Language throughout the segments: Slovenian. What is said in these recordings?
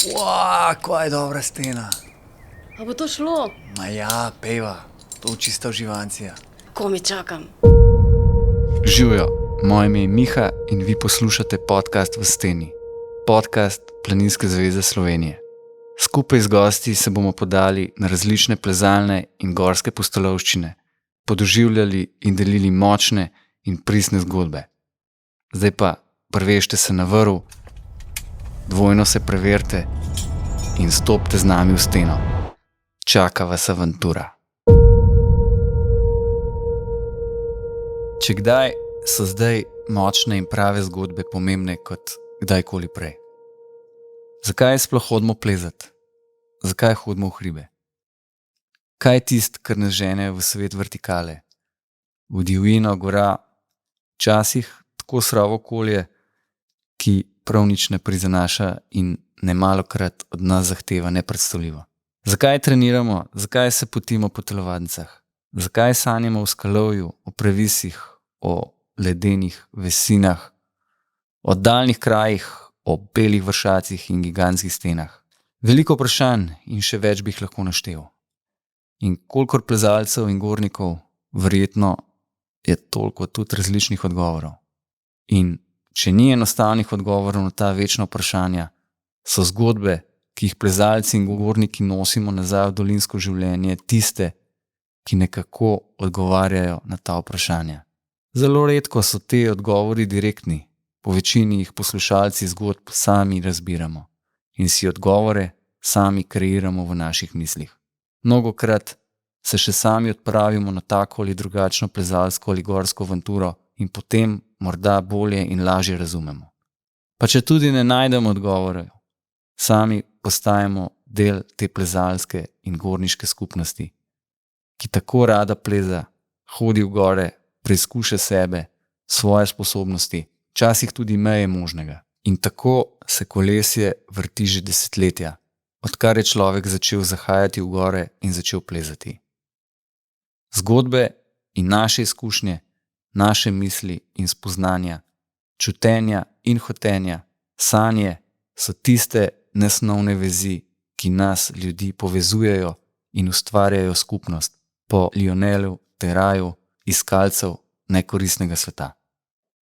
Kaj je dobra stena. A bo to šlo? Ma ja, peva, to čista uživancija. Ko mi čakam? Živijo, moje ime je Miha in vi poslušate podcast V steni. Podcast Planinske zveze Slovenije. Skupaj z gosti se bomo podali na različne plezalne in gorske pustolovščine, podoživljali in delili močne in pristne zgodbe. Zdaj pa prvešte se na vrv, dvojno se preverite in stopite z nami v steno. Čaka vas avantura. Če kdaj, so zdaj močne in prave zgodbe pomembne kot kdajkoli prej. Zakaj sploh hodimo plezat? Zakaj hodimo v hribe? Kaj je tist, kar nas žene v svet vertikale? V divjino, gora, včasih tako surovo okolje, ki prav nič ne prizanaša in nemalokrat od nas zahteva nepredstavljivo. Zakaj treniramo? Zakaj se potimo po telovadnicah? Zakaj sanjamo o skalovju, o previsih, o ledenih vesinah, o daljnih krajih, o belih vršacih in gigantskih stenah? Veliko vprašanj in še več bi jih lahko naštel. In kolikor plezalcev in gornikov, verjetno je toliko tudi različnih odgovorov. In če ni enostavnih odgovorov na ta večna vprašanja, so zgodbe, ki jih plezalci in gorniki nosimo nazaj v dolinsko življenje, tiste, ki nekako odgovarjajo na ta vprašanja. Zelo redko so te odgovori direktni, po večini jih poslušalci zgodb sami razbiramo in si odgovore sami kreiramo v naših mislih. Mnogokrat se še sami odpravimo na tako ali drugačno plezalsko ali gorsko avanturo in potem morda bolje in lažje razumemo. Pa če tudi ne najdemo odgovorov, sami postajamo del te plezalske in gorniške skupnosti, ki tako rada pleza, hodi v gore, preizkuša sebe, svoje sposobnosti, včasih tudi meje možnega. In tako se kolesje vrti že desetletja, odkar je človek začel zahajati v gore in začel plezati. Zgodbe in naše izkušnje, naše misli in spoznanja, čutenja in hotenja, sanje so tiste nesnovne vezi, ki nas ljudi povezujejo in ustvarjajo skupnost po Lionelu Teraju, iskalcev nekoristnega sveta.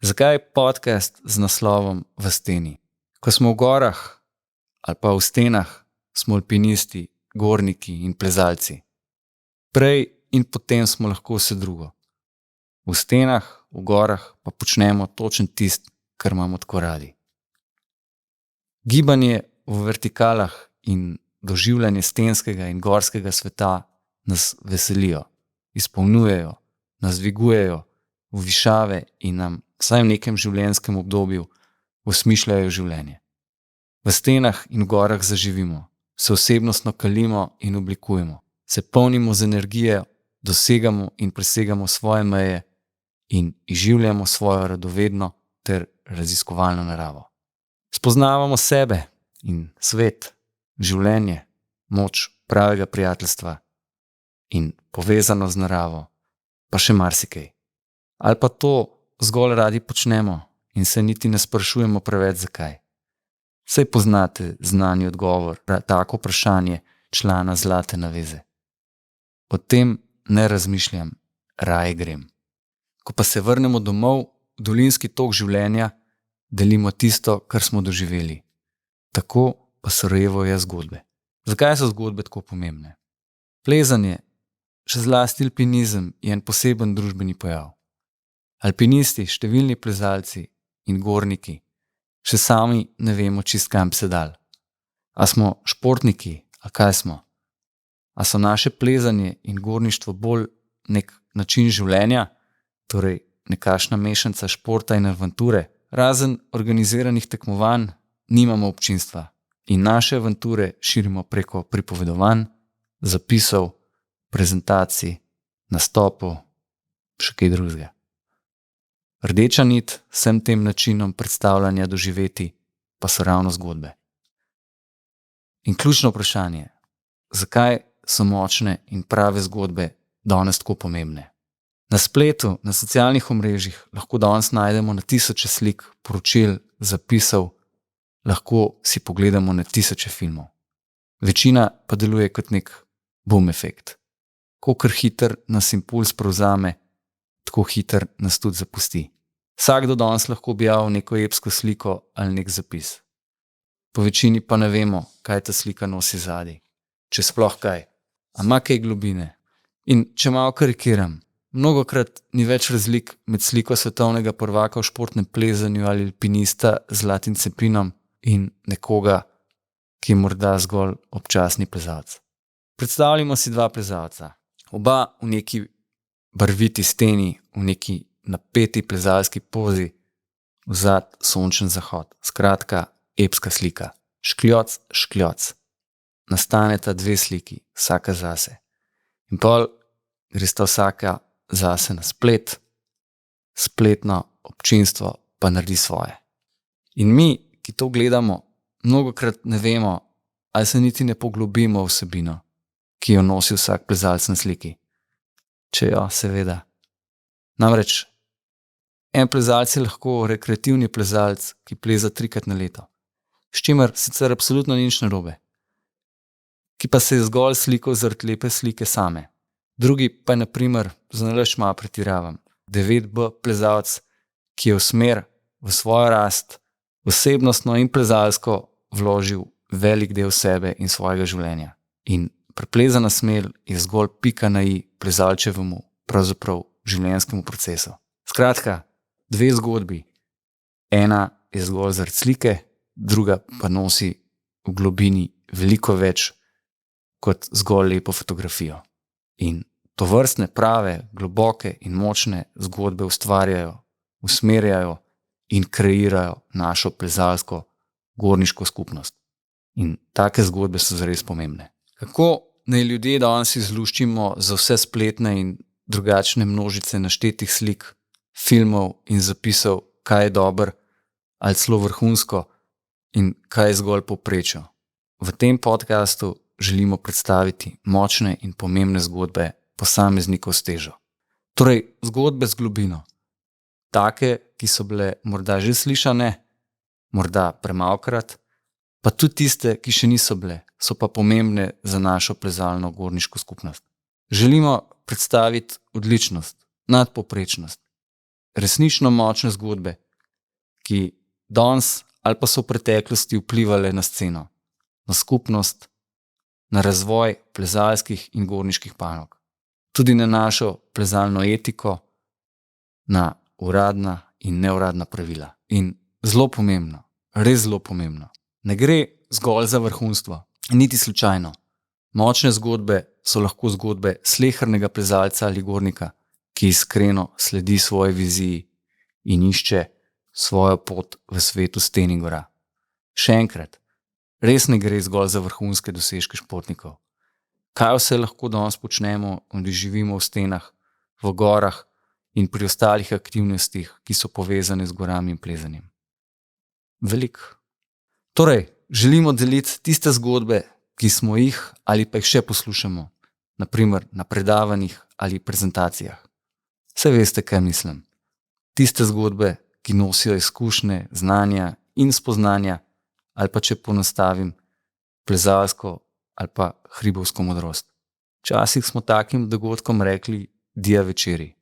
Zakaj podcast z naslovom V steni? Ko smo v gorah ali pa v stenah, smo alpinisti, gorniki in plezalci. Prej in potem smo lahko vse drugo. V stenah, v gorah pa počnemo točno tisto, kar imamo tako radi. Gibanje v vertikalah in doživljanje stenskega in gorskega sveta nas veselijo, izpolnjujejo, nas dvigujejo v višave in nam vsaj v nekem življenjskem obdobju osmišljajo življenje. V stenah in v gorah zaživimo, se osebnostno kalimo in oblikujemo, se polnimo z energijo, dosegamo in presegamo svoje meje in izživljamo svojo radovedno ter raziskovalno naravo. Spoznavamo sebe in svet, življenje, moč pravega prijateljstva in povezano z naravo, pa še marsikaj. Ali pa to zgolj radi počnemo in se niti ne sprašujemo preveč zakaj. Saj poznate znani odgovor na tako vprašanje člana Zlate naveze. O tem ne razmišljam, raje grem. Ko pa se vrnemo domov, v dolinski tok življenja, delimo tisto, kar smo doživeli. Tako pa se rojevajo zgodbe. Zakaj so zgodbe tako pomembne? Plezanje, še zlasti alpinizem, je en poseben družbeni pojav. Alpinisti, številni plezalci in gorniki še sami ne vemo čist kam bi se dal. A smo športniki, a kaj smo? A so naše plezanje in gorništvo bolj nek način življenja, torej nekakšna mešanca športa in avanture? Razen organiziranih tekmovanj nimamo občinstva in naše avanture širimo preko pripovedovanj, zapisov, prezentacij, nastopov, še kaj drugega. Rdeča nit vsem tem načinom predstavljanja doživeti pa so ravno zgodbe. In ključno vprašanje, zakaj so močne in prave zgodbe danes tako pomembne? Na spletu, na socialnih omrežjih lahko danes najdemo na tisoče slik, poročil, zapisov lahko si pogledamo na tisoče filmov. Večina pa deluje kot nek boom efekt. Kolikor hiter nas impuls prevzame, tako hiter nas tudi zapusti. Vsakdo danes lahko objavi neko epsko sliko ali nek zapis. Po večini pa ne vemo, kaj ta slika nosi zadaj. Če sploh kaj. A ima kaj globine. In če malo karikiram, mnogokrat ni več razlik med sliko svetovnega prvaka v športnem plezanju ali alpinista z zlatim cepinom in nekoga, ki je morda zgolj občasni plezalec. Predstavljamo si dva plezalca. Oba v neki barviti steni, v neki napeti plezalski pozi, vzad sončen zahod. Skratka, epska slika. Škljoc, škljoc. Nastaneta dve sliki, vsaka zase. In pol gresta vsaka zase na splet, spletno občinstvo pa naredi svoje. In mi, ki to gledamo, mnogokrat ne vemo, ali se niti ne poglobimo v vsebino, ki jo nosi vsak plezalec na sliki. Če jo, seveda. Namreč, en plezalec je lahko rekreativni plezalec, ki pleza 3-krat na leto, s čimer sicer absolutno nič narobe, ki pa se je zgolj slikal zaradi lepe slike same. Drugi pa je, na primer, zanalašč malo pretiravam, 9B plezalec, ki je v smer, v svojo rast, osebnostno in plezalsko vložil velik del sebe in svojega življenja. In preplezana smel je zgolj pika na i plezalčevemu, pravzaprav življenjskemu procesu. Skratka, dve zgodbi. Ena je zgolj zaradi slike, druga pa nosi v globini veliko več kot zgolj lepo fotografijo. In tovrstne prave, globoke in močne zgodbe ustvarjajo, usmerjajo in kreirajo našo plezalsko gorniško skupnost. In take zgodbe so zares pomembne. Kako naj ljudje danes izluščimo za vse spletne in drugačne množice naštetih slik, filmov in zapisov, kaj je dobro ali celo vrhunsko in kaj je zgolj povprečje. V tem podcastu želimo predstaviti močne in pomembne zgodbe posameznikov s težo. Torej, zgodbe z globino. Take, ki so bile morda že slišane, morda premalokrat, pa tudi tiste, ki še niso bile, so pa pomembne za našo plezalno gorniško skupnost. Želimo predstaviti odličnost, nadpovprečnost, resnično močne zgodbe, ki danes ali pa so v preteklosti vplivale na sceno, na skupnost, na razvoj plezalskih in gorniških panog, tudi na našo plezalno etiko, na uradna in neuradna pravila. In zelo pomembno, res zelo pomembno, ne gre zgolj za vrhunstvo, niti slučajno. Močne zgodbe so lahko zgodbe slehernega plezalca ali gornika, ki iskreno sledi svoji viziji in išče svojo pot v svetu sten in gora. Še enkrat, res ne gre zgolj za vrhunske dosežke športnikov. Kaj vse lahko danes počnemo in živimo v stenah, v gorah in pri ostalih aktivnostih, ki so povezane z gorami in plezanjem? Veliko. Torej, želimo deliti tiste zgodbe, ki smo jih ali pa jih še poslušamo, naprimer na predavanjih ali prezentacijah. Saj veste, kaj mislim. Tiste zgodbe, ki nosijo izkušnje, znanja in spoznanja, ali pa če ponastavim, plezalsko ali pa hribovsko modrost. Včasih smo takim dogodkom rekli dia večeri.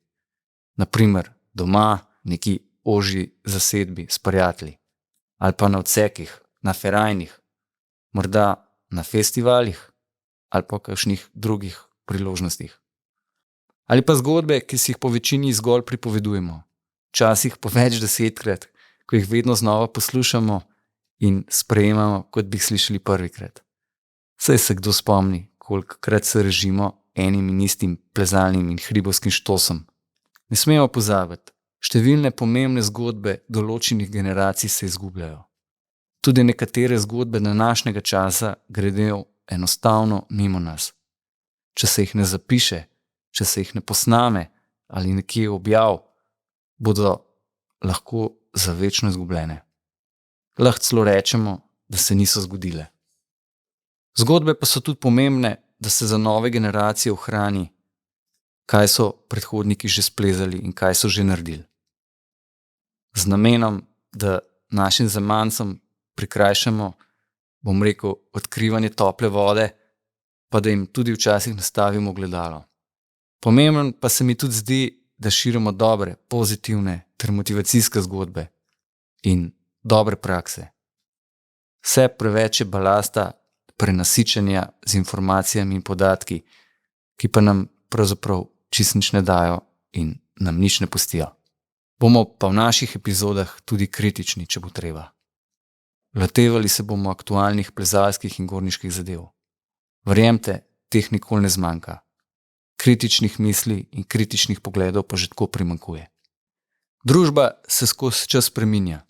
Naprimer doma, neki ožji zasedbi s prijatelji, ali pa na odsekih, na ferajnih, morda na festivalih ali pa kakšnih drugih priložnostih. Ali pa zgodbe, ki si jih po večini zgolj pripovedujemo, včasih po več 10-krat, ko jih vedno znova poslušamo in sprejemamo, kot bi jih slišali prvikrat. Saj se kdo spomni, kolikokrat se režimo enim in istim plezalnim in hribovskim štosom. Ne smemo pozabiti, številne pomembne zgodbe določenih generacij se izgubljajo. Tudi nekatere zgodbe današnjega časa gredo enostavno mimo nas. Če se jih ne zapiše, če se jih ne posname ali nekje objav, bodo lahko za večno izgubljene. Lahko celo rečemo, da se niso zgodile. Zgodbe pa so tudi pomembne, da se za nove generacije ohrani, kaj so predhodniki že splezali in kaj so že naredili. Z namenom, da našim zamancem prikrajšamo, bom rekel, odkrivanje tople vode, pa da jim tudi včasih nastavimo gledalo. Pomemben pa se mi tudi zdi, da širimo dobre, pozitivne ter motivacijske zgodbe in dobre prakse. Vse preveč je balasta, prenasičenja z informacijami in podatki, ki pa nam pravzaprav čisto nič ne dajo in nam nič ne pustijo. Bomo pa v naših epizodah tudi kritični, če bo treba. Lotevali se bomo aktualnih plezalskih in gorniških zadev. Verjemite, teh nikoli ne zmanjka. Kritičnih misli in kritičnih pogledov pa že tako primanjkuje. Družba se skozi čas spreminja.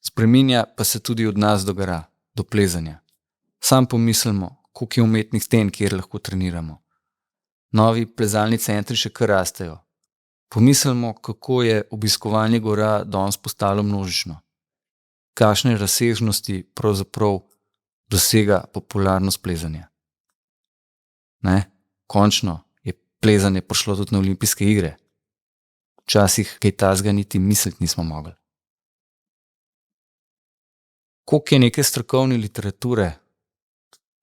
Spreminja pa se tudi od nas do gora, do plezanja. Sam pomislimo, koliko je umetnih sten, kjer lahko treniramo. Novi plezalni centri še kar rastejo. Pomislimo, kako je obiskovanje gora danes postalo množično. Kakšne razsežnosti pravzaprav dosega popularnost plezanja. Končno je plezanje prišlo tudi na olimpijske igre. Včasih kaj takega niti misliti nismo mogli. Koliko je neke strokovne literature,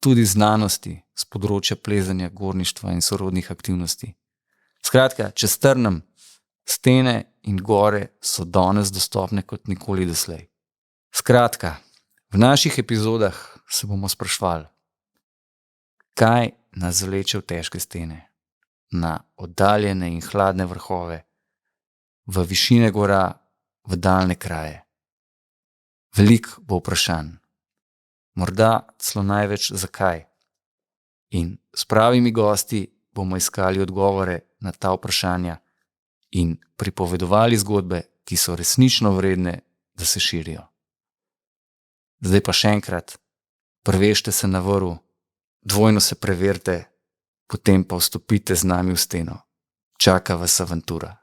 tudi znanosti z področja plezanja, gorništva in sorodnih aktivnosti. Skratka, če strnem, stene in gore so danes dostopne kot nikoli doslej. Skratka, v naših epizodah se bomo sprašvali, kaj nas vleče v težke stene, na oddaljene in hladne vrhove, v višine gora, v daljne kraje. Veliko bo vprašanj, morda celo največ zakaj. In s pravimi gosti bomo iskali odgovore na ta vprašanja in pripovedovali zgodbe, ki so resnično vredne, da se širijo. Zdaj pa še enkrat, prevežte se na vrv, dvojno se preverite, potem pa vstopite z nami v steno. Čaka vas avantura.